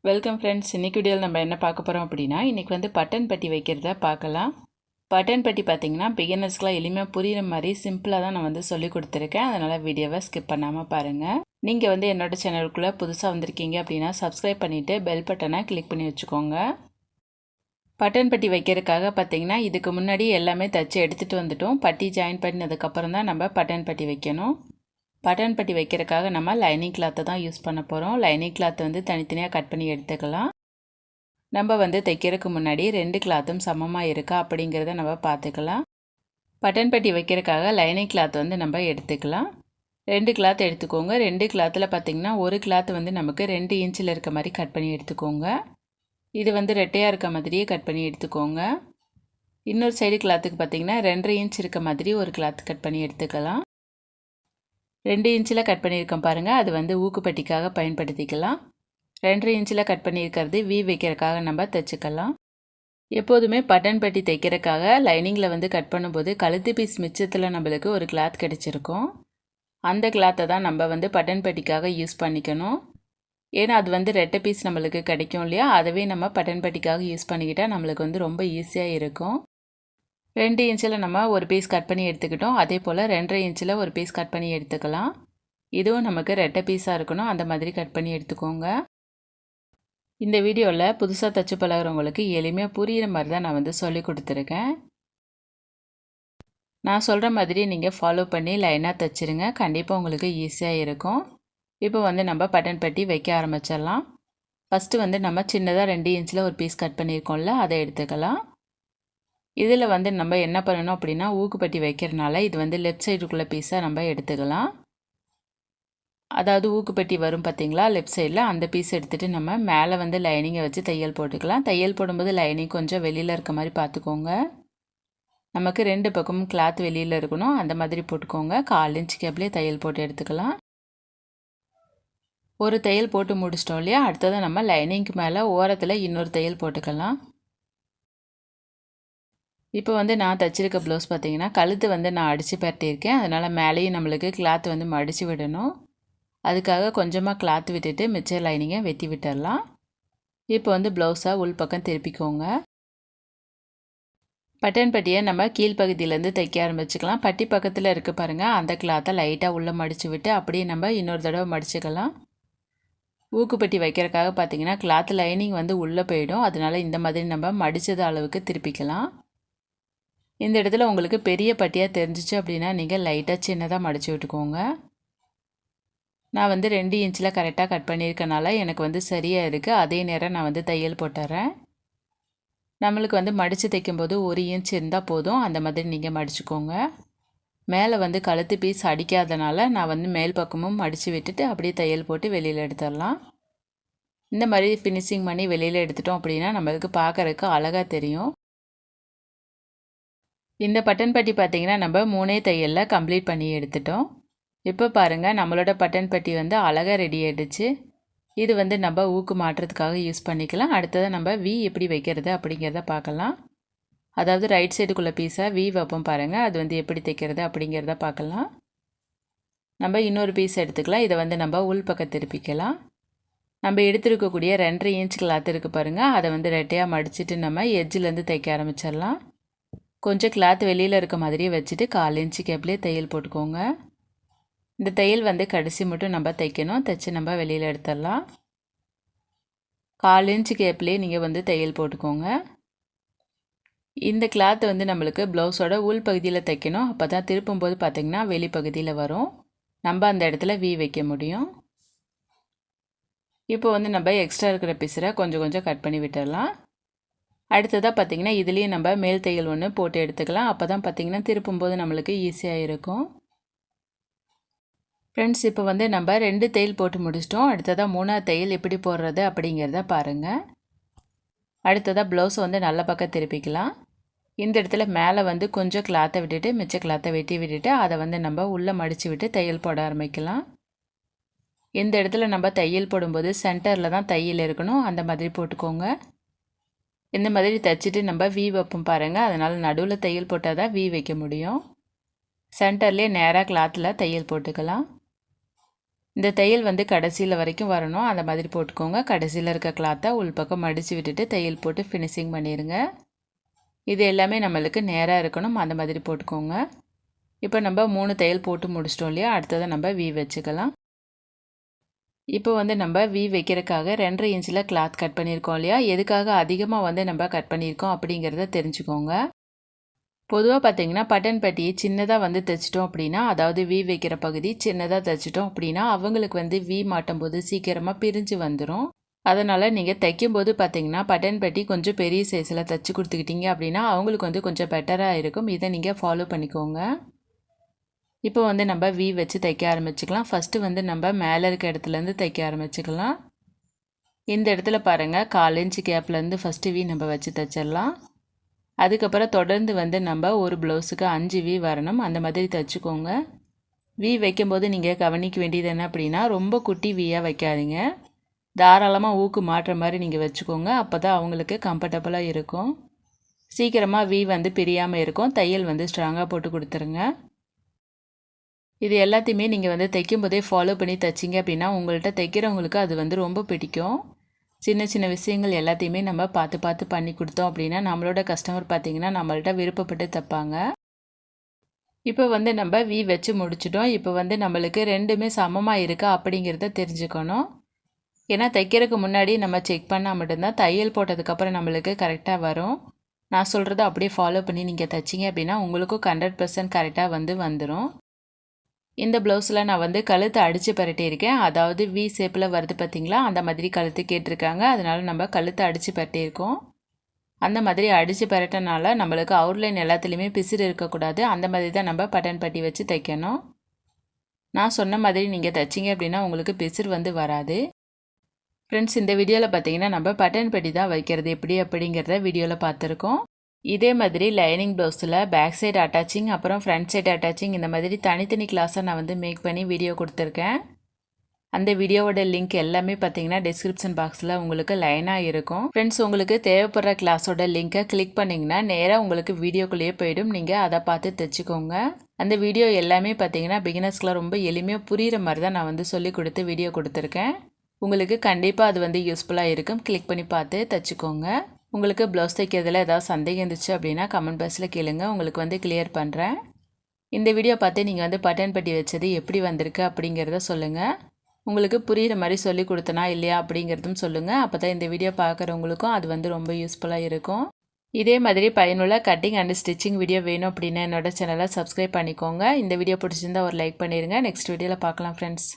Welcome friends. இன்றைக்கி வீடியோவில் நம்ம என்ன பார்க்க போகிறோம் அப்படின்னா, இன்றைக்கி வந்து பட்டன் பட்டி வைக்கிறத பார்க்கலாம். பட்டன் பட்டி பார்த்திங்கன்னா பிகினர்ஸ்க்குலாம் எளிமையாக புரிகிற மாதிரி சிம்பிளாக தான் நான் வந்து சொல்லி கொடுத்துருக்கேன். அதனால் வீடியோவை ஸ்கிப் பண்ணாமல் பாருங்கள். நீங்கள் வந்து என்னோட சேனலுக்குள்ளே புதுசாக வந்திருக்கீங்க அப்படின்னா சப்ஸ்கிரைப் பண்ணிவிட்டு பெல் பட்டனை கிளிக் பண்ணி வச்சுக்கோங்க. பட்டன் பட்டி வைக்கிறதுக்காக பார்த்திங்கன்னா இதுக்கு முன்னாடி எல்லாமே தச்சு எடுத்துகிட்டு வந்துட்டோம். பட்டி ஜாயின் பண்ணினதுக்கப்புறம் தான் நம்ம பட்டன் பட்டி வைக்கணும். பட்டன் பட்டி வைக்கிறதுக்காக நம்ம லைனிங் கிளாத்தை தான் யூஸ் பண்ண போகிறோம். லைனிங் கிளாத்தை வந்து தனித்தனியாக கட் பண்ணி எடுத்துக்கலாம். நம்ம வந்து தைக்கிறதுக்கு முன்னாடி 2 கிளாத்தும் சமமாக இருக்கா அப்படிங்கிறத நம்ம பார்த்துக்கலாம். பட்டன் பட்டி வைக்கிறதுக்காக லைனிங் கிளாத் வந்து நம்ம எடுத்துக்கலாம். 2 கிளாத் எடுத்துக்கோங்க. 2 கிளாத்தில் பார்த்திங்கன்னா ஒரு கிளாத் வந்து நமக்கு 2 இன்ச்சில் இருக்க மாதிரி கட் பண்ணி எடுத்துக்கோங்க. இது வந்து ரெட்டையாக இருக்க மாதிரியே கட் பண்ணி எடுத்துக்கோங்க. இன்னொரு சைடு கிளாத்துக்கு பார்த்திங்கன்னா 2.5 இன்ச் இருக்க மாதிரி ஒரு கிளாத் கட் பண்ணி எடுத்துக்கலாம். 2 இன்ச்சில் கட் பண்ணியிருக்கோம் பாருங்கள். அது வந்து ஊக்குப்பட்டிக்காக பயன்படுத்திக்கலாம். 2.5 இன்ச்சில் கட் பண்ணியிருக்கிறது வி வைக்கிறதுக்காக நம்ம தைச்சிக்கலாம். எப்போதுமே பட்டன் பட்டி தைக்கிறதுக்காக லைனிங்கில் வந்து கட் பண்ணும்போது கழுத்து பீஸ் மிச்சத்தில் நம்மளுக்கு ஒரு கிளாத் கிடச்சிருக்கும். அந்த கிளாத்தை தான் நம்ம வந்து பட்டன் பட்டிக்காக யூஸ் பண்ணிக்கணும். ஏன்னா அது வந்து ரெட்டை பீஸ் நம்மளுக்கு கிடைக்கும் இல்லையா, அதவே நம்ம பட்டன் பட்டிக்காக யூஸ் பண்ணிக்கிட்டால் நம்மளுக்கு வந்து ரொம்ப ஈஸியாக இருக்கும். 2 இன்ச்சில் நம்ம ஒரு பீஸ் கட் பண்ணி எடுத்துக்கிட்டோம். அதே போல் 2.5 இன்ச்சில் ஒரு பீஸ் கட் பண்ணி எடுத்துக்கலாம். இதுவும் நமக்கு ரெட்டை பீஸாக இருக்கணும், அந்த மாதிரி கட் பண்ணி எடுத்துக்கோங்க. இந்த வீடியோவில் புதுசாக தச்சு பழகிறவங்களுக்கு எளிமையாக புரிகிற மாதிரி தான் நான் வந்து சொல்லி கொடுத்துருக்கேன். நான் சொல்கிற மாதிரி நீங்கள் ஃபாலோ பண்ணி லைனாக தைச்சிருங்க. கண்டிப்பாக உங்களுக்கு ஈஸியாக இருக்கும். இப்போ வந்து நம்ம பட்டன் பட்டி வைக்க ஆரம்பிச்சிடலாம். ஃபஸ்ட்டு வந்து நம்ம சின்னதாக 2 இன்ச்சில் ஒரு பீஸ் கட் பண்ணியிருக்கோம்ல, அதை எடுத்துக்கலாம். இதில் வந்து நம்ம என்ன பண்ணணும் அப்படின்னா, ஊக்குப்பட்டி வைக்கிறனால இது வந்து லெஃப்ட் சைடுக்குள்ளே பீஸாக நம்ம எடுத்துக்கலாம். அதாவது ஊக்குப்பட்டி வரும் பார்த்திங்களா லெஃப்ட் சைடில், அந்த பீஸ் எடுத்துகிட்டு நம்ம மேலே வந்து லைனிங்கை வச்சு தையல் போட்டுக்கலாம். தையல் போடும்போது லைனிங் கொஞ்சம் வெளியில் இருக்க மாதிரி பார்த்துக்கோங்க. நமக்கு 2 பக்கமும் கிளாத் வெளியில் இருக்கணும், அந்த மாதிரி போட்டுக்கோங்க. 1/4 இன்ச் கேப்லேயே தையல் போட்டு எடுத்துக்கலாம். ஒரு தையல் போட்டு முடிச்சிட்டோம் இல்லையா, அடுத்ததான் நம்ம லைனிங்க்கு மேலே ஓரத்தில் இன்னொரு தையல் போட்டுக்கலாம். இப்போ வந்து நான் தைச்சிருக்க ப்ளவுஸ் பார்த்திங்கன்னா கழுத்து வந்து நான் அடித்து பரட்டியிருக்கேன். அதனால் மேலேயும் நம்மளுக்கு கிளாத் வந்து மடித்து விடணும். அதுக்காக கொஞ்சமாக கிளாத் விட்டுட்டு மிச்ச லைனிங்கை வெட்டி விட்டுடலாம். இப்போ வந்து ப்ளவுஸை உள் பக்கம் திருப்பிக்கோங்க. பட்டன் பட்டியை நம்ம கீழ்ப்பகுதியிலேருந்து தைக்க ஆரம்பிச்சுக்கலாம். பட்டி பக்கத்தில் இருக்குது பாருங்கள், அந்த கிளாத்தை லைட்டாக உள்ளே மடித்து விட்டு அப்படியே நம்ம இன்னொரு தடவை மடிச்சுக்கலாம். ஊக்குப்பட்டி வைக்கிறதுக்காக பார்த்திங்கன்னா கிளாத் லைனிங் வந்து உள்ளே போயிடும். அதனால் இந்த மாதிரி நம்ம மடித்தது அளவுக்கு திருப்பிக்கலாம். இந்த இடத்துல உங்களுக்கு பெரிய பட்டியாக தெரிஞ்சிச்சு அப்படின்னா நீங்கள் லைட்டாக சின்னதாக மடித்து விட்டுக்கோங்க. நான் வந்து 2 இன்ச்சில் கரெக்டாக கட் பண்ணியிருக்கனால எனக்கு வந்து சரியாக இருக்குது. அதே நேரம் நான் வந்து தையல் போட்டுறேன். நம்மளுக்கு வந்து மடித்து தைக்கும்போது 1 இன்ச் இருந்தால் போதும், அந்த மாதிரி நீங்கள் மடிச்சுக்கோங்க. மேலே வந்து கழுத்து பீஸ் அடிக்காதனால நான் வந்து மேல் பக்கமும் மடித்து விட்டுட்டு அப்படியே தையல் போட்டு வெளியில் எடுத்துடலாம். இந்த மாதிரி ஃபினிஷிங் பண்ணி வெளியில் எடுத்துட்டோம் அப்படின்னா நம்மளுக்கு பார்க்குறதுக்கு அழகாக தெரியும். இந்த பட்டன் பட்டி பார்த்திங்கன்னா நம்ம 3 தையலில் கம்ப்ளீட் பண்ணி எடுத்துட்டோம். இப்போ பாருங்கள், நம்மளோட பட்டன் பட்டி வந்து அழகாக ரெடி ஆகிடுச்சு. இது வந்து நம்ம ஊக்கு மாட்டுறதுக்காக யூஸ் பண்ணிக்கலாம். அடுத்ததாக நம்ம வி எப்படி வைக்கிறது அப்படிங்கிறத பார்க்கலாம். அதாவது ரைட் சைடுக்குள்ளே பீஸாக வி வைப்போம் பாருங்கள், அது வந்து எப்படி தைக்கிறது அப்படிங்கிறத பார்க்கலாம். நம்ம இன்னொரு பீஸ் எடுத்துக்கலாம். இதை வந்து நம்ம உள் பக்கம் திருப்பிக்கலாம். நம்ம எடுத்துருக்கக்கூடிய 2.5 இன்ச் கிளாத் இருக்குது பாருங்கள், அதை வந்து ரெட்டையாக மடிச்சுட்டு நம்ம எட்ஜிலேருந்து தைக்க ஆரம்பிச்சிடலாம். கொஞ்சம் கிளாத் வெளியில் இருக்க மாதிரியே வச்சுட்டு 1/4 இன்ச்சு கேப்லேயே தையல் போட்டுக்கோங்க. இந்த தையல் வந்து கடைசி மட்டும் நம்ம தைக்கணும். தைச்சி நம்ம வெளியில் எடுத்துடலாம். 1/4 இன்ச்சு கேப்லேயே நீங்கள் வந்து தையல் போட்டுக்கோங்க. இந்த கிளாத் வந்து நம்மளுக்கு ப்ளவுஸோட உள் பகுதியில் தைக்கணும். அப்போ தான் திருப்பும்போது பார்த்திங்கன்னா வெளிப்பகுதியில் வரும், நம்ம அந்த இடத்துல வி வைக்க முடியும். இப்போ வந்து நம்ம எக்ஸ்ட்ரா இருக்கிற பீஸரை கொஞ்சம் கொஞ்சம் கட் பண்ணி விட்டுடலாம். அடுத்ததாக பார்த்திங்கன்னா இதுலேயும் நம்ம மேல் தையல் ஒன்று போட்டு எடுத்துக்கலாம். அப்போ தான் பார்த்திங்கன்னா திருப்பும்போது நம்மளுக்கு ஈஸியாக இருக்கும். ஃப்ரெண்ட்ஸ், இப்போ வந்து நம்ம 2 தையல் போட்டு முடிச்சிட்டோம். அடுத்ததாக 3ஆவது தையல் எப்படி போடுறது அப்படிங்கிறத பாருங்கள். அடுத்ததாக ப்ளவுஸ் வந்து நல்ல பக்கம் திருப்பிக்கலாம். இந்த இடத்துல மேலே வந்து கொஞ்சம் கிளாத்தை விட்டுட்டு மிச்ச கிளாத்தை வெட்டி விட்டுட்டு அதை வந்து நம்ம உள்ளே மடித்து விட்டு தையல் போட ஆரம்பிக்கலாம். இந்த இடத்துல நம்ம தையல் போடும்போது சென்டரில் தான் தையல் இருக்கணும், அந்த மாதிரி போட்டுக்கோங்க. இந்த மாதிரி தைச்சிட்டு நம்ம வி வைப்போம் பாருங்கள், அதனால் நடுவில் தையல் போட்டால் தான் வி வைக்க முடியும். சென்டர்லேயே நேராக கிளாத்தில் தையல் போட்டுக்கலாம். இந்த தையல் வந்து கடைசியில் வரைக்கும் வரணும். அந்த மாதிரி போட்டுக்கோங்க. கடைசியில் இருக்க கிளாத்தை உள்பக்கம் மடித்து விட்டுட்டு தையல் போட்டு ஃபினிஷிங் பண்ணிடுங்க. இது எல்லாமே நம்மளுக்கு நேராக இருக்கணும். அந்த மாதிரி போட்டுக்கோங்க. இப்போ நம்ம 3 தையல் போட்டு முடிச்சிட்டோம் இல்லையா? அடுத்ததை நம்ம வி வச்சுக்கலாம். இப்போ வந்து நம்ம வி வைக்கிறதுக்காக 2.5 இன்ச்சில் கிளாத் கட் பண்ணியிருக்கோம் இல்லையா? எதுக்காக அதிகமாக வந்து நம்ம கட் பண்ணியிருக்கோம் அப்படிங்கிறத தெரிஞ்சுக்கோங்க. பொதுவாக பார்த்தீங்கன்னா பட்டன் பட்டி சின்னதாக வந்து தைச்சிட்டோம் அப்படின்னா, அதாவது வி வைக்கிற பகுதி சின்னதாக தைச்சிட்டோம் அப்படின்னா அவங்களுக்கு வந்து வி மாட்டும் போது சீக்கிரமாக பிரிஞ்சு வந்துடும். அதனால் நீங்கள் தைக்கும்போது பார்த்தீங்கன்னா பட்டன் பட்டி கொஞ்சம் பெரிய சைஸில் தைச்சி கொடுத்துக்கிட்டீங்க அப்படின்னா அவங்களுக்கு வந்து கொஞ்சம் பெட்டராக இருக்கும். இதை நீங்கள் ஃபாலோ பண்ணிக்கோங்க. இப்போ வந்து நம்ம வி வச்சு தைக்க ஆரம்பிச்சுக்கலாம். ஃபஸ்ட்டு வந்து நம்ம மேலே இருக்க இடத்துலேருந்து தைக்க ஆரம்பிச்சுக்கலாம். இந்த இடத்துல பாருங்கள் 1/4 இன்ச்சு கேப்லேருந்து ஃபஸ்ட்டு வி நம்ம வச்சு தைச்சிடலாம். அதுக்கப்புறம் தொடர்ந்து வந்து நம்ம ஒரு ப்ளவுஸுக்கு 5 வி வரணும். அந்த மாதிரி தைச்சிக்கோங்க. வி வைக்கும்போது நீங்கள் கவனிக்க வேண்டியது என்ன அப்படின்னா ரொம்ப குட்டி வியாக வைக்காதீங்க. தாராளமாக ஊக்கு மாட்டுற மாதிரி நீங்கள் வச்சுக்கோங்க. அப்போ தான் அவங்களுக்கு கம்ஃபர்டபுளாக இருக்கும். சீக்கிரமாக வி வந்து பிரியாமல் இருக்கும். தையல் வந்து ஸ்ட்ராங்காக போட்டு கொடுத்துருங்க. இது எல்லாத்தையுமே நீங்கள் வந்து தைக்கும்போதே ஃபாலோ பண்ணி தைச்சிங்க அப்படின்னா உங்கள்கிட்ட தைக்கிறவங்களுக்கு அது வந்து ரொம்ப பிடிக்கும். சின்ன சின்ன விஷயங்கள் எல்லாத்தையுமே நம்ம பார்த்து பார்த்து பண்ணி கொடுத்தோம் அப்படின்னா நம்மளோட கஸ்டமர் பார்த்திங்கன்னா நம்மள்ட்ட விருப்பப்பட்டு தைப்பாங்க. இப்போ வந்து நம்ம வி வச்சு முடிச்சிட்டோம். இப்போ வந்து நம்மளுக்கு ரெண்டுமே சமமாக இருக்கா அப்படிங்கிறத தெரிஞ்சுக்கணும். ஏன்னா தைக்கிறதுக்கு முன்னாடி நம்ம செக் பண்ணால் மட்டும்தான் தையல் போட்டதுக்கப்புறம் நம்மளுக்கு கரெக்டாக வரும். நான் சொல்கிறத அப்படியே ஃபாலோ பண்ணி நீங்கள் தைச்சிங்க அப்படின்னா உங்களுக்கும் 100% கரெக்டாக வந்துடும். இந்த ப்ளவுஸில் நான் வந்து கழுத்து அடித்து பரட்டியிருக்கேன். அதாவது வி ஷேப்பில் வருது பார்த்திங்களா? அந்த மாதிரி கழுத்து கேட்டிருக்காங்க. அதனால் நம்ம கழுத்து அடித்து பரட்டியிருக்கோம். அந்த மாதிரி அடித்து பரட்டினால நம்மளுக்கு அவுட்லைன் எல்லாத்துலேயுமே பிசிறு இருக்கக்கூடாது. அந்த மாதிரி தான் நம்ம பட்டன் பட்டி வச்சு தைக்கணும். நான் சொன்ன மாதிரி நீங்கள் தைச்சிங்க அப்படின்னா உங்களுக்கு பிசிறு வந்து வராது. ஃப்ரெண்ட்ஸ், இந்த வீடியோவில் பார்த்தீங்கன்னா நம்ம பட்டன் பட்டி தான் வைக்கிறது எப்படி அப்படிங்கிறத வீடியோவில் பார்த்துருக்கோம். இதே மாதிரி லைனிங் ப்ளவுஸில் பேக் சைடு அட்டாச்சிங் அப்புறம் ஃப்ரண்ட் சைடு அட்டாச்சிங் இந்த மாதிரி தனித்தனி கிளாஸாக நான் வந்து மேக் பண்ணி வீடியோ கொடுத்துருக்கேன். அந்த வீடியோவோட லிங்க் எல்லாமே பார்த்தீங்கன்னா டிஸ்கிரிப்ஷன் பாக்ஸில் உங்களுக்கு லைனாக இருக்கும். ஃப்ரெண்ட்ஸ், உங்களுக்கு தேவைப்படுற கிளாஸோட லிங்க்கை கிளிக் பண்ணிங்கன்னா நேராக உங்களுக்கு வீடியோக்குள்ளேயே போயிடும். நீங்கள் அதை பார்த்து தைச்சிக்கோங்க. அந்த வீடியோ எல்லாமே பார்த்தீங்கன்னா பிகினர்ஸ்க்குலாம் ரொம்ப எளிமையாக புரிகிற மாதிரி தான் நான் வந்து சொல்லி கொடுத்து வீடியோ கொடுத்துருக்கேன். உங்களுக்கு கண்டிப்பாக அது வந்து யூஸ்ஃபுல்லாக இருக்கும். கிளிக் பண்ணி பார்த்து தைச்சிக்கோங்க. உங்களுக்கு ப்ளவுஸ் தைக்கிறதுல ஏதாவது சந்தேகம் இருந்துச்சு அப்படின்னா கமெண்ட் பாக்ஸில் கேளுங்க. உங்களுக்கு வந்து கிளியர் பண்ணுறேன். இந்த வீடியோ பார்த்து நீங்கள் வந்து பட்டன் பட்டி வச்சது எப்படி வந்திருக்கு அப்படிங்கிறத சொல்லுங்கள். உங்களுக்கு புரிகிற மாதிரி சொல்லி கொடுத்தனா இல்லையா அப்படிங்கிறதும் சொல்லுங்கள். அப்போ தான் இந்த வீடியோ பார்க்குறவங்களுக்கும் அது வந்து ரொம்ப யூஸ்ஃபுல்லாக இருக்கும். இதே மாதிரி பயனுள்ள கட்டிங் அண்ட் ஸ்டிச்சிங் வீடியோ வேணும் அப்படின்னா என்னோட சேனலை சப்ஸ்கிரைப் பண்ணிக்கோங்க. இந்த வீடியோ பிடிச்சிருந்தா ஒரு லைக் பண்ணிடுங்க. நெக்ஸ்ட் வீடியோவில் பார்க்கலாம் ஃப்ரெண்ட்ஸ்.